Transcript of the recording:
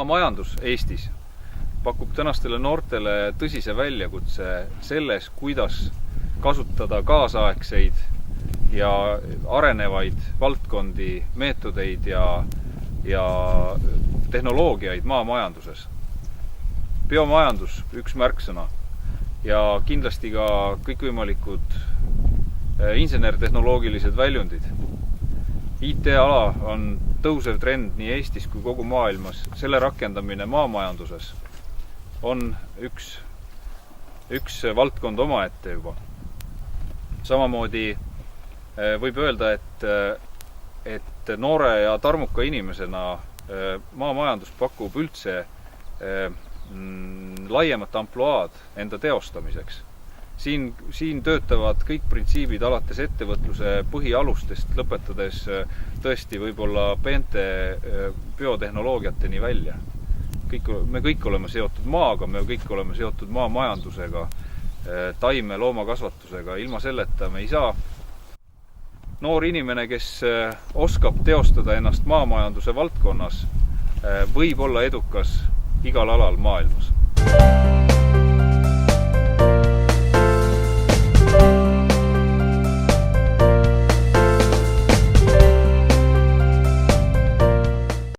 Maamajandus Eestis pakub tänastele noortele tõsise väljakutse selles, kuidas kasutada kaasaegseid ja arenevaid valdkondi, meetodeid ja tehnoloogiaid maamajanduses. Biomajandus, üks märksõna, ja kindlasti ka kõikvõimalikud insenertehnoloogilised väljundid. IT-ala on tõusev trend nii Eestis kui kogu maailmas. Selle rakendamine maamajanduses on üks valdkond omaette juba. Samamoodi võib öelda, et noore ja tarmuka inimesena maamajandus pakub üldse laiemat ampluaad enda teostamiseks. Siin töötavad kõik printsiibid alates ettevõtluse põhialustest lõpetades tõesti võib-olla peente biotehnoloogiateni välja. Me kõik oleme seotud maaga, me kõik oleme seotud maamajandusega, taime loomakasvatusega. Ilma selleta me ei saa. Noor inimene, kes oskab teostada ennast maamajanduse valdkonnas, võib olla edukas igal alal maailmas.